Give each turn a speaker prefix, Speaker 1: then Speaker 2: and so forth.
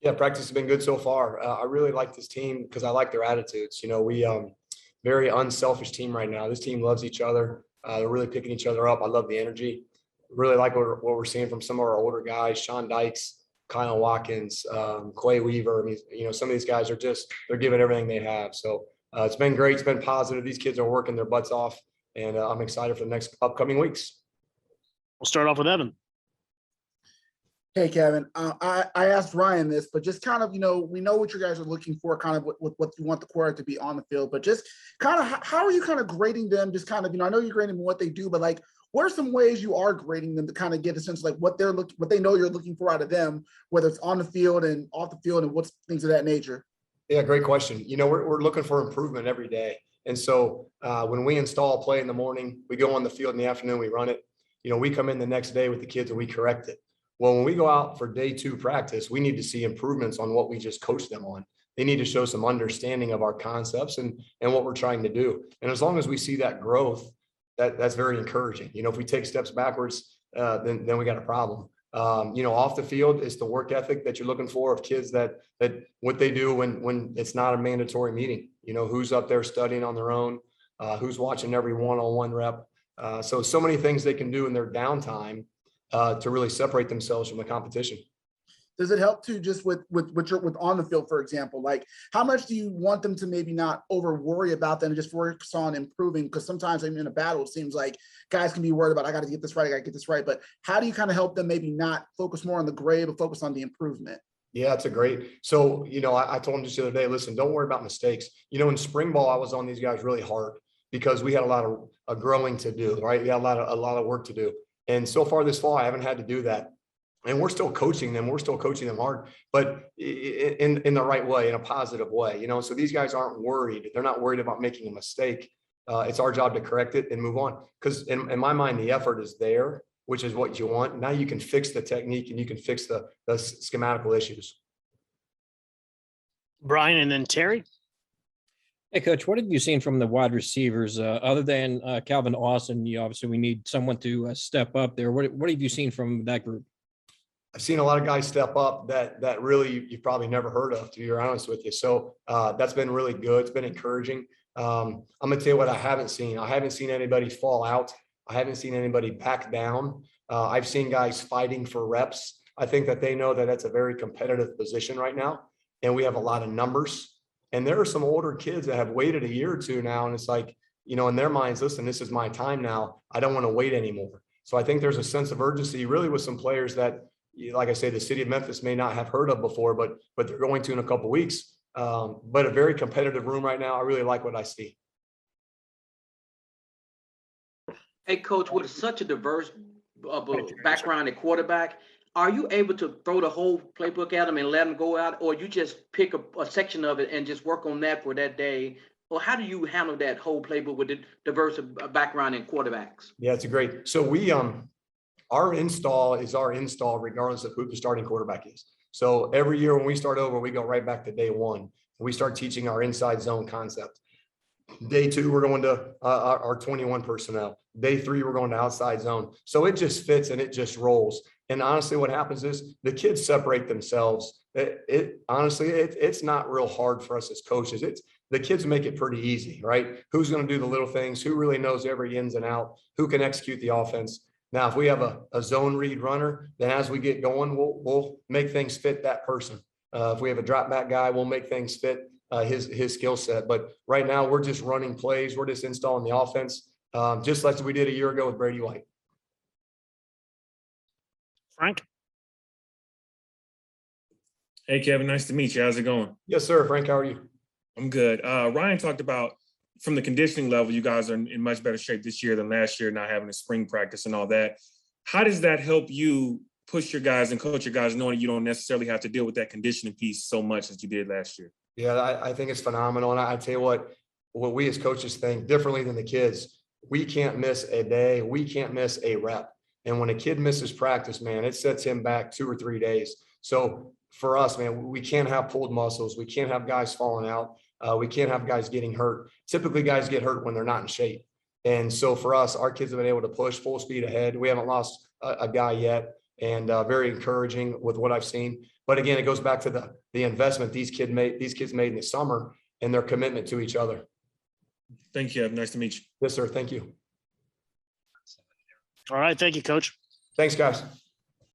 Speaker 1: Yeah, practice has been good so far. I really like this team because I like their attitudes. We very unselfish team right now. This team loves each other. They're really picking each other up. I love the energy. Really like what we're seeing from some of our older guys, Sean Dykes, Kyle Watkins, Clay Weaver. I mean, some of these guys are they're giving everything they have. So it's been great. It's been positive. These kids are working their butts off, and I'm excited for the next upcoming weeks.
Speaker 2: We'll start off with Evan.
Speaker 3: Hey, Kevin, I asked Ryan this, but just kind of, we know what you guys are looking for, kind of what you want the quarterback to be on the field, but just kind of how are you kind of grading them? Just kind of, I know you're grading them what they do, but like, what are some ways you are grading them to kind of get a sense of like what they know you're looking for out of them, whether it's on the field and off the field and what's things of that nature?
Speaker 1: Yeah, great question. We're looking for improvement every day. And so when we install a play in the morning, we go on the field in the afternoon, we run it. We come in the next day with the kids and we correct it. Well, when we go out for day 2 practice, we need to see improvements on what we just coached them on. They need to show some understanding of our concepts and what we're trying to do. And as long as we see that growth, that's very encouraging. If we take steps backwards, then we got a problem. Off the field is the work ethic that you're looking for of kids that what they do when it's not a mandatory meeting. Who's up there studying on their own, who's watching every one-on-one rep. So many things they can do in their downtime to really separate themselves from the competition.
Speaker 3: Does it help to just with on the field, for example, like how much do you want them to maybe not over worry about them and just focus on improving? Because sometimes in a battle, it seems like guys can be worried about, I got to get this right, I got to get this right. But how do you kind of help them maybe not focus more on the grade, but focus on the improvement?
Speaker 1: Yeah, it's a great. So, I told them just the other day, listen, don't worry about mistakes. In spring ball, I was on these guys really hard because we had a lot of growing to do, right? We had a lot of work to do. And so far this fall, I haven't had to do that. And we're still coaching them. We're still coaching them hard, but in the right way, in a positive way, so these guys aren't worried. They're not worried about making a mistake. It's our job to correct it and move on. Because in my mind, the effort is there, which is what you want. Now you can fix the technique and you can fix the schematical issues.
Speaker 2: Brian and then Terry.
Speaker 4: Hey, Coach, what have you seen from the wide receivers other than Calvin Austin? Obviously, we need someone to step up there. What have you seen from that group?
Speaker 1: I've seen a lot of guys step up that really you've probably never heard of, to be honest with you. So that's been really good. It's been encouraging. I'm going to tell you what I haven't seen. I haven't seen anybody fall out. I haven't seen anybody back down. I've seen guys fighting for reps. I think that they know that that's a very competitive position right now. And we have a lot of numbers. And there are some older kids that have waited a year or two now. And it's like, in their minds, listen, this is my time now. I don't want to wait anymore. So I think there's a sense of urgency really with some players that, like I say, the city of Memphis may not have heard of before, but they're going to in a couple of weeks. But a very competitive room right now. I really like what I see.
Speaker 5: Hey, Coach, with such a diverse background at quarterback, are you able to throw the whole playbook at them and let them go out, or you just pick a section of it and just work on that for that day? Or how do you handle that whole playbook with the diverse background in quarterbacks?
Speaker 1: Yeah, it's a great. So our install is our install regardless of who the starting quarterback is. So every year when we start over, we go right back to day 1. We start teaching our inside zone concept. Day 2, we're going to our 21 personnel. Day 3, we're going to outside zone. So it just fits and it just rolls. And honestly, what happens is the kids separate themselves. Honestly, it's not real hard for us as coaches. The kids make it pretty easy, right? Who's going to do the little things? Who really knows every ins and out? Who can execute the offense? Now, if we have a zone read runner, then as we get going, we'll make things fit that person. If we have a drop back guy, we'll make things fit his skill set. But right now, we're just running plays. We're just installing the offense, just like we did a year ago with Brady White.
Speaker 2: Frank.
Speaker 6: Hey, Kevin, nice to meet you. How's it going?
Speaker 1: Yes, sir. Frank, how are you?
Speaker 6: I'm good. Ryan talked about from the conditioning level, you guys are in much better shape this year than last year, not having a spring practice and all that. How does that help you push your guys and coach your guys, knowing you don't necessarily have to deal with that conditioning piece so much as you did last year?
Speaker 1: Yeah, I think it's phenomenal. And I tell you what we as coaches think differently than the kids. We can't miss a day. We can't miss a rep. And when a kid misses practice, man, it sets him back 2 or 3 days. So for us, man, we can't have pulled muscles. We can't have guys falling out. We can't have guys getting hurt. Typically, guys get hurt when they're not in shape. And so for us, our kids have been able to push full speed ahead. We haven't lost a guy yet, and very encouraging with what I've seen. But again, it goes back to the investment these kids made in the summer and their commitment to each other.
Speaker 6: Thank you. Nice to meet you.
Speaker 1: Yes, sir. Thank you.
Speaker 2: All right. Thank you, Coach.
Speaker 1: Thanks, guys.